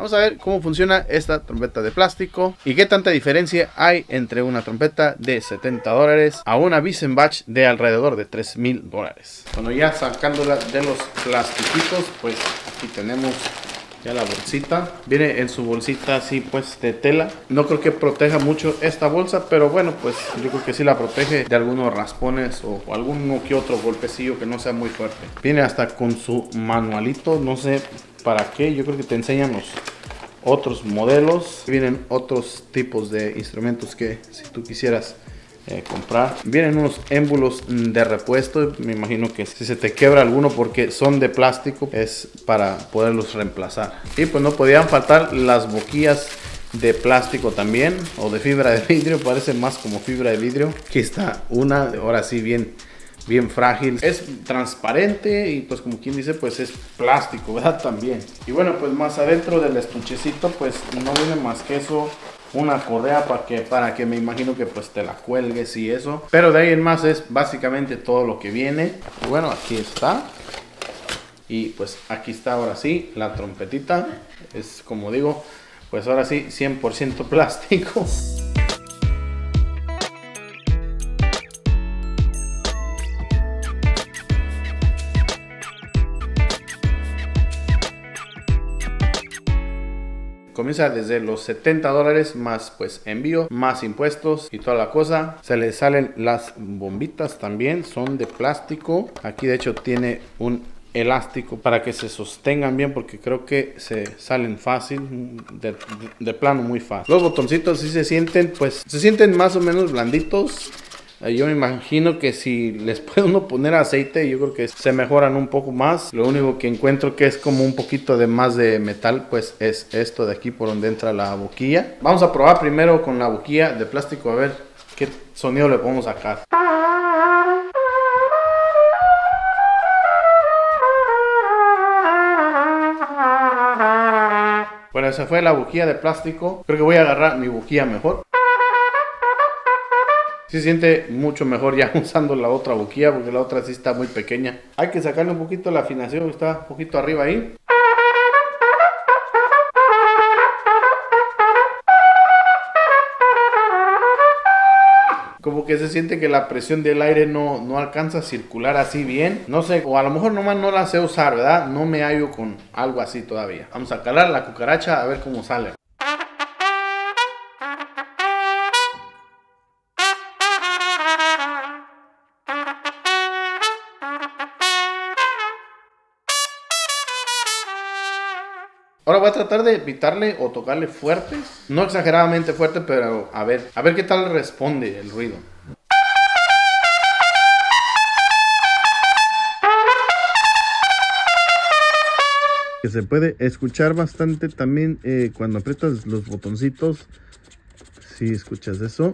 Vamos a ver cómo funciona esta trompeta de plástico y qué tanta diferencia hay entre una trompeta de $70 a una Biesenbach de alrededor de $3,000. Bueno, ya sacándola de los plastiquitos, pues aquí tenemos ya la bolsita. Viene en su bolsita así pues de tela. No creo que proteja mucho esta bolsa, pero bueno, pues yo creo que sí la protege de algunos raspones o alguno que otro golpecillo que no sea muy fuerte. Viene hasta con su manualito, no sé para qué. Yo creo que te enseñan los otros modelos. Vienen otros tipos de instrumentos que si tú quisieras comprar. Vienen unos émbulos de repuesto. Me imagino que si se te quebra alguno porque son de plástico es para poderlos reemplazar. Y pues no podían faltar las boquillas de plástico también, o de fibra de vidrio. Parece más como fibra de vidrio. Aquí está una, ahora sí bien frágil, es transparente y pues como quien dice pues es plástico, ¿verdad? También. Y bueno, pues más adentro del estuchecito pues no viene más que eso, una correa para que me imagino que pues te la cuelgues y eso, pero de ahí en más es básicamente todo lo que viene. Y bueno, aquí está, y pues aquí está ahora sí la trompetita. Es como digo, pues ahora sí 100% plástico. Comienza desde los $70 más pues envío, más impuestos y toda la cosa. Se le salen las bombitas también, son de plástico. Aquí de hecho tiene un elástico para que se sostengan bien, porque creo que se salen fácil, de plano muy fácil. Los botoncitos sí se sienten, pues se sienten más o menos blanditos. Yo me imagino que si les puede uno poner aceite, yo creo que se mejoran un poco más. Lo único que encuentro que es como un poquito de más de metal, pues es esto de aquí por donde entra la boquilla. Vamos a probar primero con la boquilla de plástico a ver qué sonido le podemos sacar. Bueno, esa fue la boquilla de plástico. Creo que voy a agarrar mi boquilla mejor. Se siente mucho mejor ya usando la otra boquilla, porque la otra sí está muy pequeña. Hay que sacarle un poquito la afinación, está un poquito arriba ahí. Como que se siente que la presión del aire no alcanza a circular así bien. No sé, o a lo mejor nomás no la sé usar, ¿verdad? No me hallo con algo así todavía. Vamos a calar la cucaracha a ver cómo sale. Ahora voy a tratar de evitarle o tocarle fuerte, no exageradamente fuerte, pero a ver qué tal responde el ruido. Que se puede escuchar bastante también cuando aprietas los botoncitos. Si escuchas eso,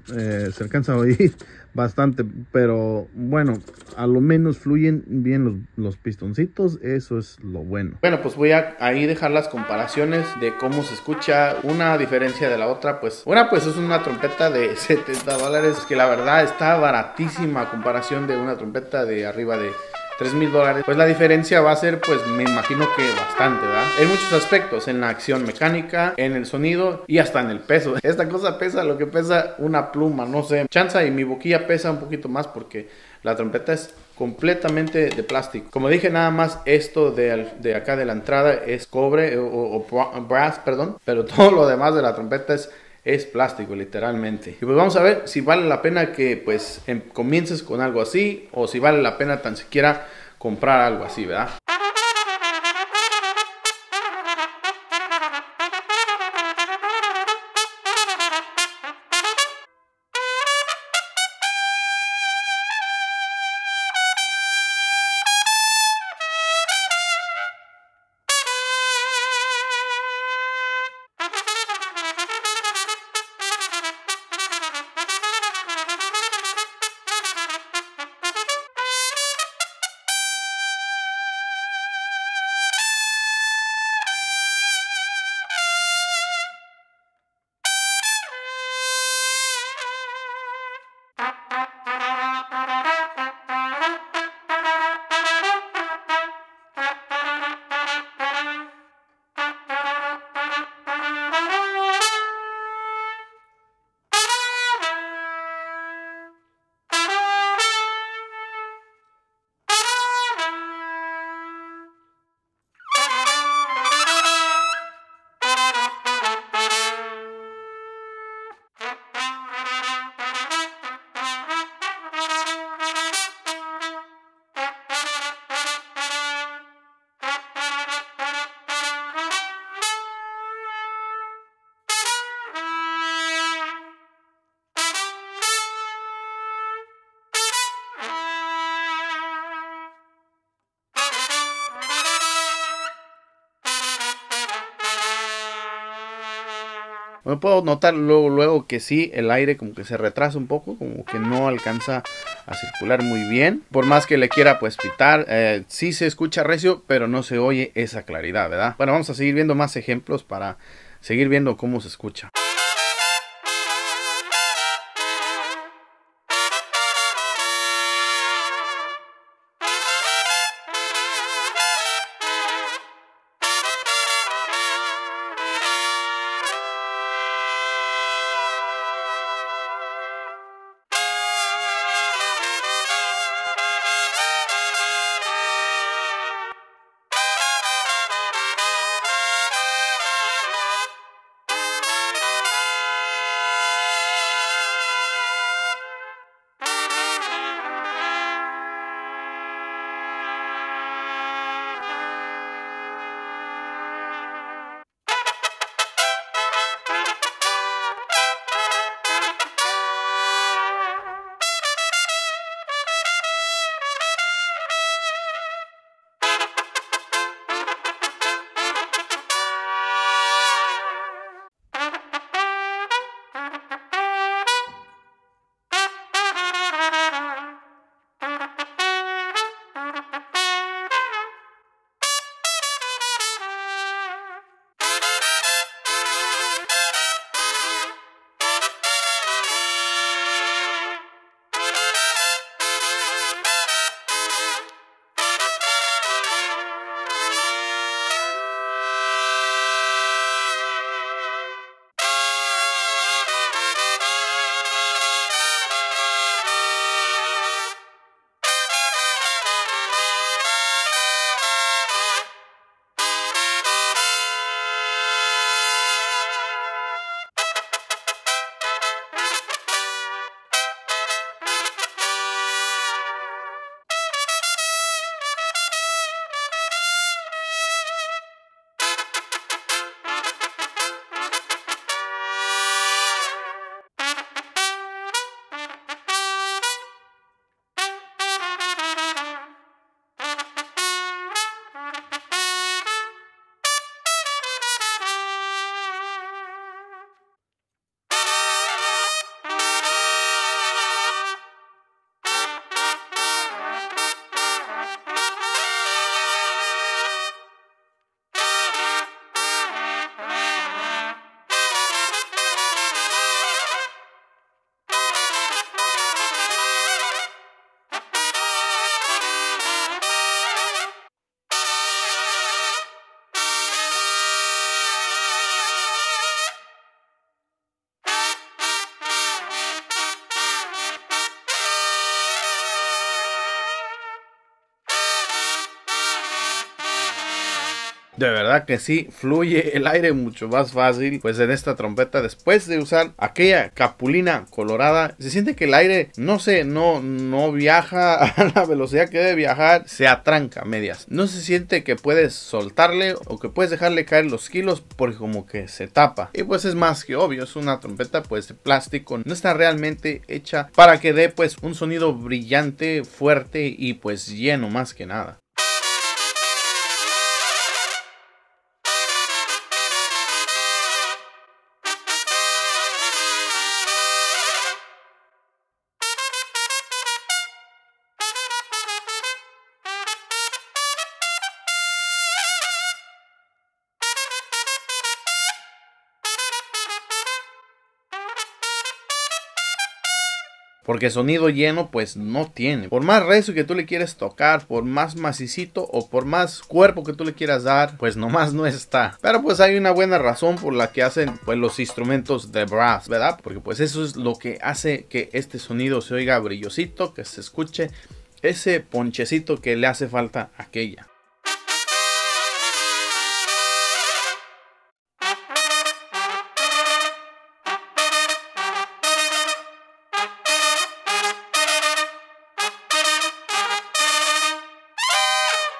se alcanza a oír bastante, pero bueno, a lo menos fluyen bien los pistoncitos, eso es lo bueno. Bueno, pues voy a ahí dejar las comparaciones de cómo se escucha una diferencia de la otra. Pues una pues es una trompeta de $70, que la verdad está baratísima a comparación de una trompeta de arriba de $3,000. Pues la diferencia va a ser, pues me imagino que bastante, ¿verdad? En muchos aspectos, en la acción mecánica, en el sonido y hasta en el peso. Esta cosa pesa lo que pesa una pluma, no sé. Chanza, y mi boquilla pesa un poquito más porque la trompeta es completamente de plástico. Como dije, nada más esto de acá de la entrada es cobre o brass, perdón. Pero todo lo demás de la trompeta es plástico, literalmente. Y pues vamos a ver si vale la pena que pues comiences con algo así, o si vale la pena tan siquiera comprar algo así, ¿verdad? Me puedo notar luego que sí, el aire como que se retrasa un poco, como que no alcanza a circular muy bien. Por más que le quiera pues pitar, sí se escucha recio, pero no se oye esa claridad, ¿verdad? Bueno, vamos a seguir viendo más ejemplos para seguir viendo cómo se escucha. De verdad que sí, fluye el aire mucho más fácil pues en esta trompeta. Después de usar aquella capulina colorada, se siente que el aire no viaja a la velocidad que debe viajar, se atranca a medias. No se siente que puedes soltarle o que puedes dejarle caer los kilos porque como que se tapa. Y pues es más que obvio, es una trompeta pues de plástico, no está realmente hecha para que dé pues un sonido brillante, fuerte y pues lleno más que nada. Porque sonido lleno pues no tiene. Por más recio que tú le quieras tocar, por más macicito o por más cuerpo que tú le quieras dar, pues nomás no está. Pero pues hay una buena razón por la que hacen pues los instrumentos de brass, ¿verdad? Porque pues eso es lo que hace que este sonido se oiga brillosito, que se escuche ese ponchecito que le hace falta a aquella.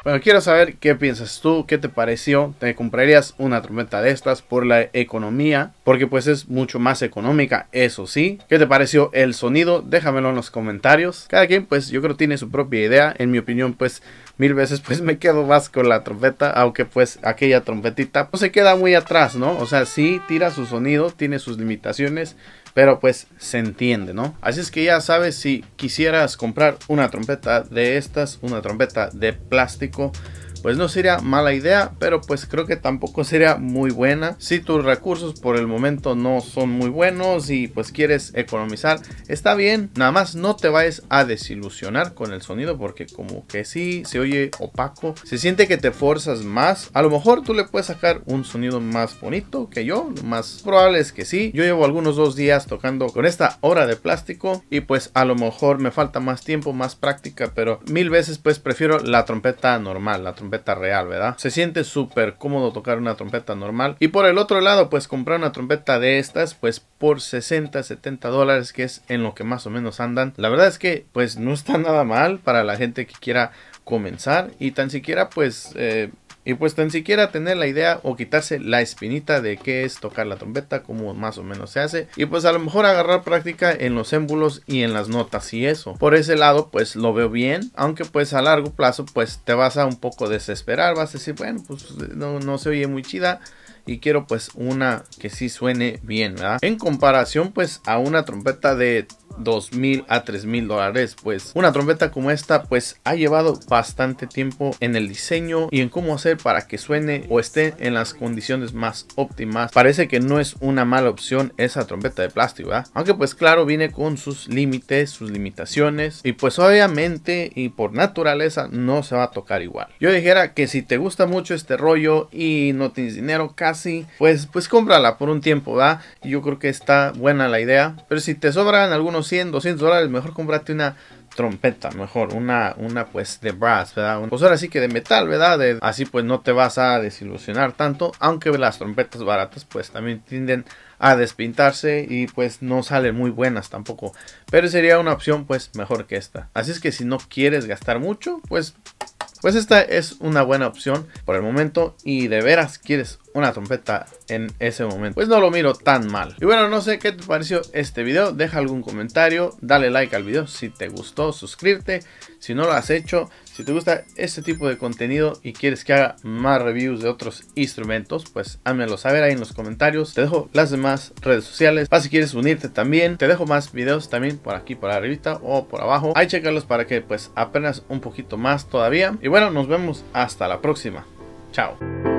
Bueno, quiero saber qué piensas tú, qué te pareció. ¿Te comprarías una trompeta de estas por la economía? Porque pues es mucho más económica, eso sí. ¿Qué te pareció el sonido? Déjamelo en los comentarios. Cada quien pues yo creo tiene su propia idea. En mi opinión pues mil veces pues me quedo más con la trompeta, aunque pues aquella trompetita pues se queda muy atrás, ¿no? O sea, sí tira su sonido, tiene sus limitaciones, pero pues se entiende, ¿no? Así es que ya sabes, si quisieras comprar una trompeta de estas, una trompeta de plástico, pues no sería mala idea, pero pues creo que tampoco sería muy buena. Si tus recursos por el momento no son muy buenos y pues quieres economizar, está bien. Nada más no te vayas a desilusionar con el sonido, porque como que sí se oye opaco, se siente que te forzas más. A lo mejor tú le puedes sacar un sonido más bonito que yo, lo más probable es que sí. Yo llevo algunos 2 días tocando con esta obra de plástico y pues a lo mejor me falta más tiempo, más práctica, pero mil veces pues prefiero la trompeta normal, la trompeta real, ¿verdad? Se siente súper cómodo tocar una trompeta normal. Y por el otro lado, pues comprar una trompeta de estas, pues por 60, 70 dólares, que es en lo que más o menos andan. La verdad es que pues no está nada mal para la gente que quiera comenzar y tan siquiera pues tan siquiera tener la idea o quitarse la espinita de qué es tocar la trompeta, cómo más o menos se hace, y pues a lo mejor agarrar práctica en los émbolos y en las notas y eso. Por ese lado pues lo veo bien, aunque pues a largo plazo pues te vas a un poco desesperar, vas a decir, bueno, pues no se oye muy chida y quiero pues una que sí suene bien, ¿verdad? En comparación pues a una trompeta de 2,000 a 3,000 dólares, pues una trompeta como esta pues ha llevado bastante tiempo en el diseño y en cómo hacer para que suene o esté en las condiciones más óptimas. Parece que no es una mala opción esa trompeta de plástico, ¿verdad? Aunque pues claro, viene con sus límites, sus limitaciones, y pues obviamente y por naturaleza no se va a tocar igual. Yo dijera que si te gusta mucho este rollo y no tienes dinero casi, pues cómprala por un tiempo, ¿verdad? Yo creo que está buena la idea, pero si te sobran algunos 100, 200 dólares, mejor cómprate una trompeta, mejor una pues de brass, ¿verdad? Pues ahora sí que de metal, ¿verdad? Así pues no te vas a desilusionar tanto, aunque las trompetas baratas pues también tienden a despintarse y pues no salen muy buenas tampoco, pero sería una opción pues mejor que esta. Así es que si no quieres gastar mucho, pues esta es una buena opción por el momento, y de veras quieres una trompeta en ese momento, pues no lo miro tan mal. Y bueno, no sé qué te pareció este video, deja algún comentario, dale like al video si te gustó, suscríbete si no lo has hecho. Si te gusta este tipo de contenido y quieres que haga más reviews de otros instrumentos, pues házmelo saber ahí en los comentarios. Te dejo las demás redes sociales para si quieres unirte también. Te dejo más videos también por aquí, por arribita o por abajo. Ahí checarlos para que pues aprendas un poquito más todavía. Y bueno, nos vemos hasta la próxima. Chao.